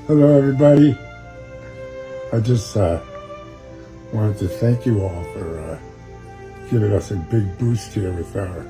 Hello, everybody. I just wanted to thank you all for giving us a big boost here with our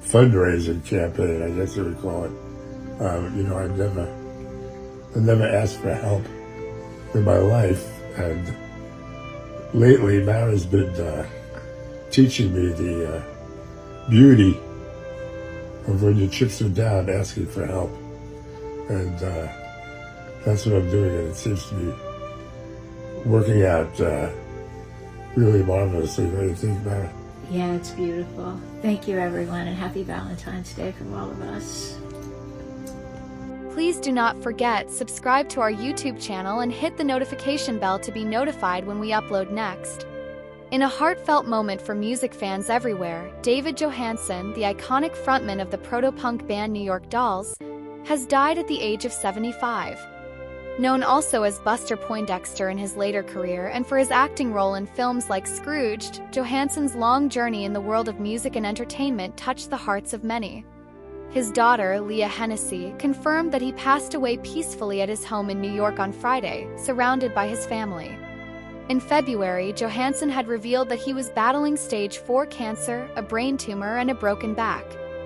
fundraising campaign, I guess you would call it. I never asked for help in my life, and lately Mara's been teaching me the beauty of when your chips are down, asking for help, and that's what I'm doing, and it seems to be working out really marvelously. What do you think, Mara? Yeah, it's beautiful. Thank you, everyone, and happy Valentine's Day from all of us. Please do not forget, subscribe to our YouTube channel and hit the notification bell to be notified when we upload next. In a heartfelt moment for music fans everywhere, David Johansen, the iconic frontman of the proto-punk band New York Dolls, has died at the age of 75. Known also as Buster Poindexter in his later career and for his acting role in films like Scrooged, Johansen's long journey in the world of music and entertainment touched the hearts of many. His daughter, Leah Hennessy, confirmed that he passed away peacefully at his home in New York on Friday, surrounded by his family. In February, Johansson had revealed that he was battling stage 4 cancer, a brain tumor, and a broken back,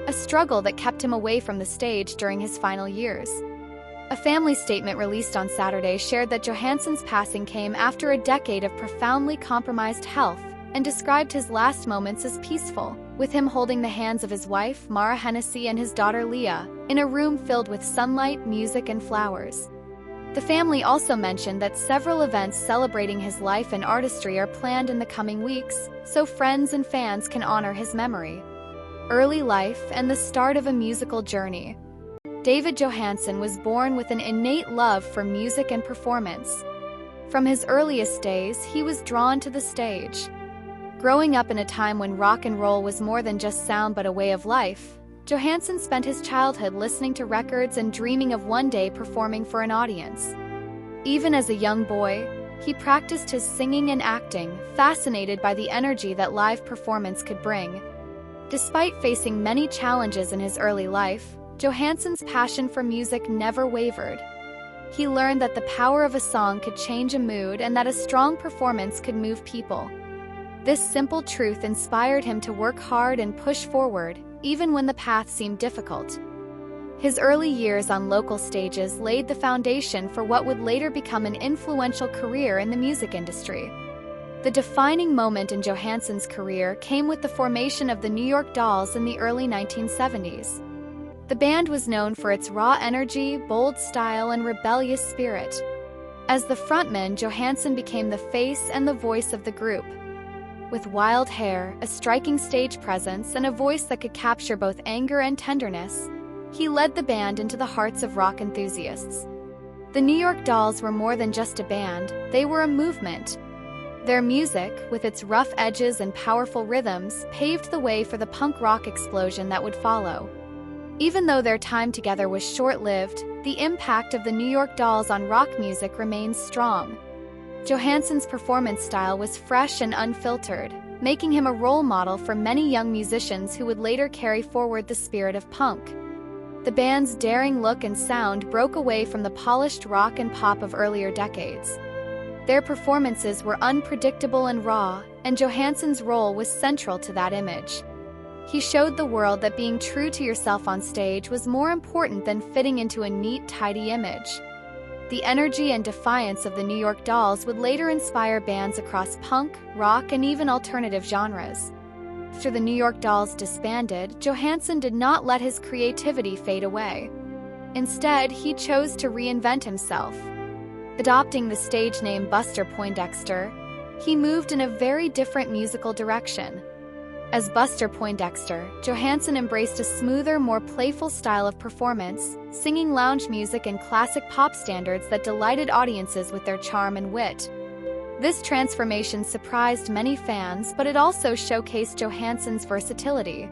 a struggle that kept him away from the stage during his final years. A family statement released on Saturday shared that Johansson's passing came after a decade of profoundly compromised health and described his last moments as peaceful, with him holding the hands of his wife, Mara Hennessy, and his daughter Leah, in a room filled with sunlight, music, and flowers. The family also mentioned that several events celebrating his life and artistry are planned in the coming weeks, so friends and fans can honor his memory. Early life and the start of a musical journey. David Johansen was born with an innate love for music and performance. From his earliest days, he was drawn to the stage. Growing up in a time when rock and roll was more than just sound but a way of life, Johansson spent his childhood listening to records and dreaming of one day performing for an audience. Even as a young boy, he practiced his singing and acting, fascinated by the energy that live performance could bring. Despite facing many challenges in his early life, Johansson's passion for music never wavered. He learned that the power of a song could change a mood and that a strong performance could move people. This simple truth inspired him to work hard and push forward, even when the path seemed difficult. His early years on local stages laid the foundation for what would later become an influential career in the music industry. The defining moment in Johansson's career came with the formation of the New York Dolls in the early 1970s. The band was known for its raw energy, bold style, and rebellious spirit. As the frontman, Johansson became the face and the voice of the group. With wild hair, a striking stage presence, and a voice that could capture both anger and tenderness, he led the band into the hearts of rock enthusiasts. The New York Dolls were more than just a band, they were a movement. Their music, with its rough edges and powerful rhythms, paved the way for the punk rock explosion that would follow. Even though their time together was short-lived, the impact of the New York Dolls on rock music remains strong. Johansson's performance style was fresh and unfiltered, making him a role model for many young musicians who would later carry forward the spirit of punk. The band's daring look and sound broke away from the polished rock and pop of earlier decades. Their performances were unpredictable and raw, and Johansson's role was central to that image. He showed the world that being true to yourself on stage was more important than fitting into a neat, tidy image. The energy and defiance of the New York Dolls would later inspire bands across punk, rock, and even alternative genres. After the New York Dolls disbanded, Johansson did not let his creativity fade away. Instead, he chose to reinvent himself. Adopting the stage name Buster Poindexter, he moved in a very different musical direction. As Buster Poindexter, Johansson embraced a smoother, more playful style of performance, singing lounge music and classic pop standards that delighted audiences with their charm and wit. This transformation surprised many fans, but it also showcased Johansson's versatility.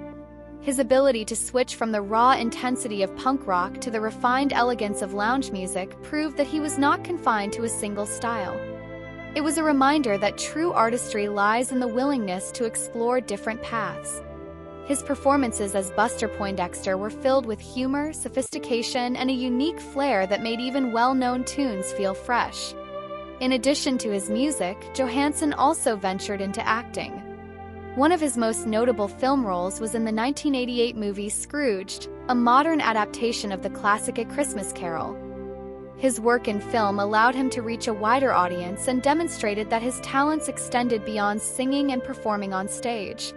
His ability to switch from the raw intensity of punk rock to the refined elegance of lounge music proved that he was not confined to a single style. It was a reminder that true artistry lies in the willingness to explore different paths. His performances as Buster Poindexter were filled with humor, sophistication, and a unique flair that made even well-known tunes feel fresh. In addition to his music, Johansson also ventured into acting. One of his most notable film roles was in the 1988 movie Scrooged, a modern adaptation of the classic A Christmas Carol. His work in film allowed him to reach a wider audience and demonstrated that his talents extended beyond singing and performing on stage.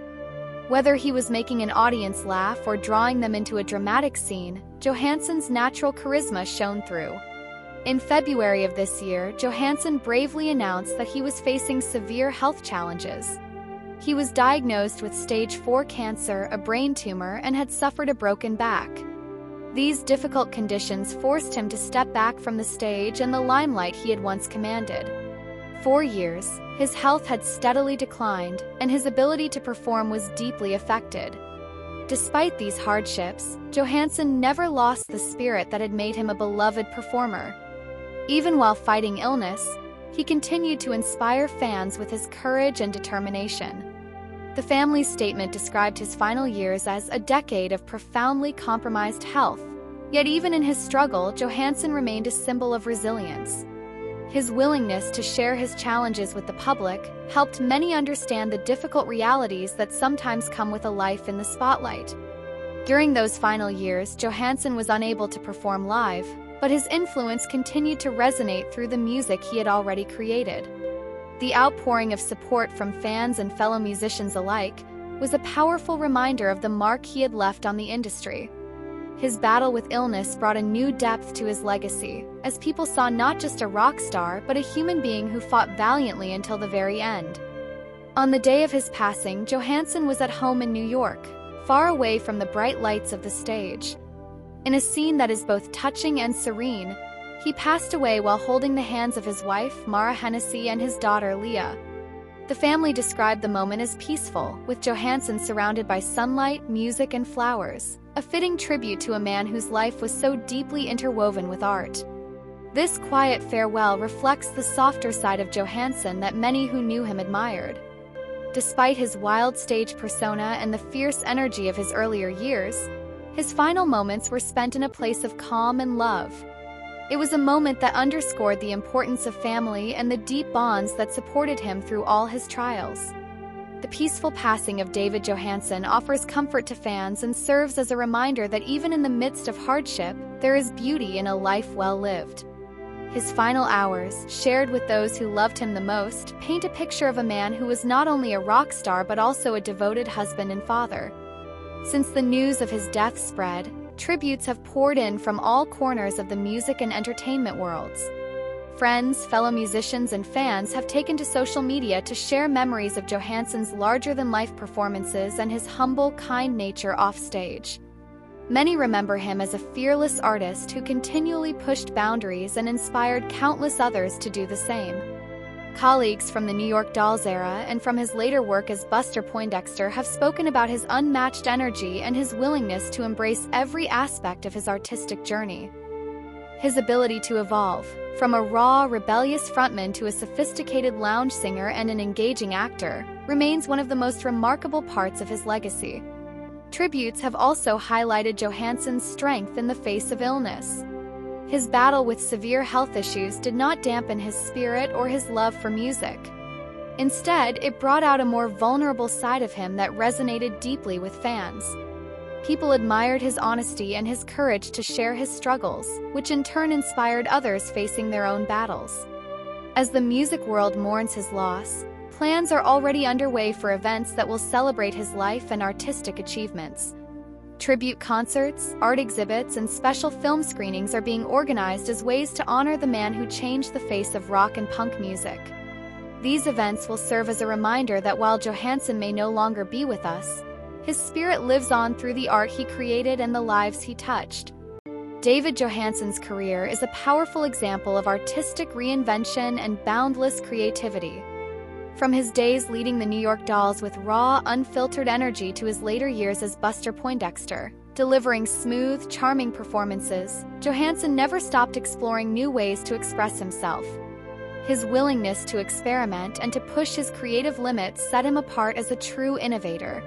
Whether he was making an audience laugh or drawing them into a dramatic scene, Johansson's natural charisma shone through. In February of this year, Johansson bravely announced that he was facing severe health challenges. He was diagnosed with stage 4 cancer, a brain tumor, and had suffered a broken back. These difficult conditions forced him to step back from the stage and the limelight he had once commanded. For years, his health had steadily declined, and his ability to perform was deeply affected. Despite these hardships, Johansson never lost the spirit that had made him a beloved performer. Even while fighting illness, he continued to inspire fans with his courage and determination. The family's statement described his final years as a decade of profoundly compromised health, yet even in his struggle, Johansson remained a symbol of resilience. His willingness to share his challenges with the public helped many understand the difficult realities that sometimes come with a life in the spotlight. During those final years, Johansson was unable to perform live, but his influence continued to resonate through the music he had already created. The outpouring of support from fans and fellow musicians alike was a powerful reminder of the mark he had left on the industry. His battle with illness brought a new depth to his legacy, as people saw not just a rock star but a human being who fought valiantly until the very end. On the day of his passing, Johansson was at home in New York, far away from the bright lights of the stage. In a scene that is both touching and serene, he passed away while holding the hands of his wife, Mara Hennessy, and his daughter, Leah. The family described the moment as peaceful, with Johansson surrounded by sunlight, music, and flowers, a fitting tribute to a man whose life was so deeply interwoven with art. This quiet farewell reflects the softer side of Johansson that many who knew him admired. Despite his wild stage persona and the fierce energy of his earlier years, his final moments were spent in a place of calm and love. It was a moment that underscored the importance of family and the deep bonds that supported him through all his trials. The peaceful passing of David Johansen offers comfort to fans and serves as a reminder that even in the midst of hardship, there is beauty in a life well lived. His final hours, shared with those who loved him the most, paint a picture of a man who was not only a rock star but also a devoted husband and father. Since the news of his death spread, tributes have poured in from all corners of the music and entertainment worlds. Friends, fellow musicians, and fans have taken to social media to share memories of Johansson's larger-than-life performances and his humble, kind nature offstage. Many remember him as a fearless artist who continually pushed boundaries and inspired countless others to do the same. Colleagues from the New York Dolls era and from his later work as Buster Poindexter have spoken about his unmatched energy and his willingness to embrace every aspect of his artistic journey. His ability to evolve, from a raw, rebellious frontman to a sophisticated lounge singer and an engaging actor, remains one of the most remarkable parts of his legacy. Tributes have also highlighted Johansson's strength in the face of illness. His battle with severe health issues did not dampen his spirit or his love for music. Instead, it brought out a more vulnerable side of him that resonated deeply with fans. People admired his honesty and his courage to share his struggles, which in turn inspired others facing their own battles. As the music world mourns his loss, plans are already underway for events that will celebrate his life and artistic achievements. Tribute concerts, art exhibits, and special film screenings are being organized as ways to honor the man who changed the face of rock and punk music. These events will serve as a reminder that while Johansson may no longer be with us, his spirit lives on through the art he created and the lives he touched. David Johansen's career is a powerful example of artistic reinvention and boundless creativity. From his days leading the New York Dolls with raw, unfiltered energy to his later years as Buster Poindexter, delivering smooth, charming performances, Johansson never stopped exploring new ways to express himself. His willingness to experiment and to push his creative limits set him apart as a true innovator.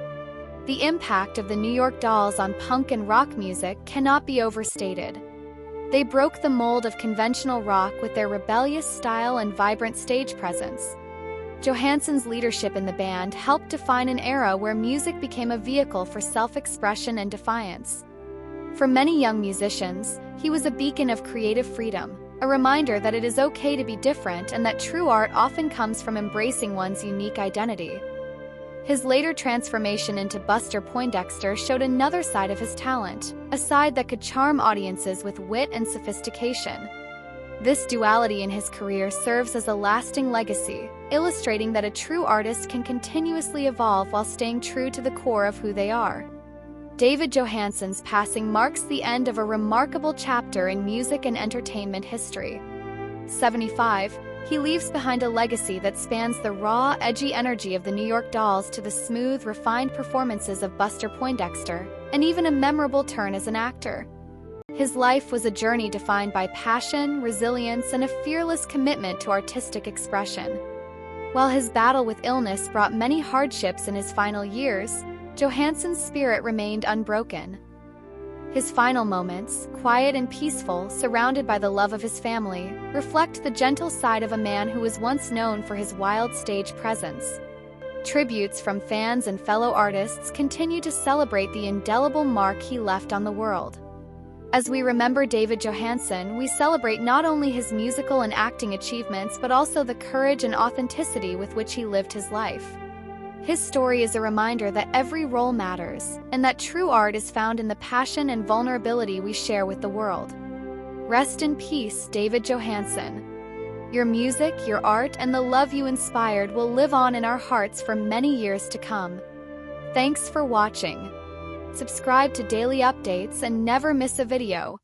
The impact of the New York Dolls on punk and rock music cannot be overstated. They broke the mold of conventional rock with their rebellious style and vibrant stage presence. Johansson's leadership in the band helped define an era where music became a vehicle for self-expression and defiance. For many young musicians, he was a beacon of creative freedom, a reminder that it is okay to be different and that true art often comes from embracing one's unique identity. His later transformation into Buster Poindexter showed another side of his talent, a side that could charm audiences with wit and sophistication. This duality in his career serves as a lasting legacy, illustrating that a true artist can continuously evolve while staying true to the core of who they are. David Johansen's passing marks the end of a remarkable chapter in music and entertainment history. 75, he leaves behind a legacy that spans the raw, edgy energy of the New York Dolls to the smooth, refined performances of Buster Poindexter, and even a memorable turn as an actor. His life was a journey defined by passion, resilience, and a fearless commitment to artistic expression. While his battle with illness brought many hardships in his final years, Johansson's spirit remained unbroken. His final moments, quiet and peaceful, surrounded by the love of his family, reflect the gentle side of a man who was once known for his wild stage presence. Tributes from fans and fellow artists continue to celebrate the indelible mark he left on the world. As we remember David Johansen, we celebrate not only his musical and acting achievements but also the courage and authenticity with which he lived his life. His story is a reminder that every role matters, and that true art is found in the passion and vulnerability we share with the world. Rest in peace, David Johansen. Your music, your art, and the love you inspired will live on in our hearts for many years to come. Thanks for watching. Subscribe to daily updates and never miss a video.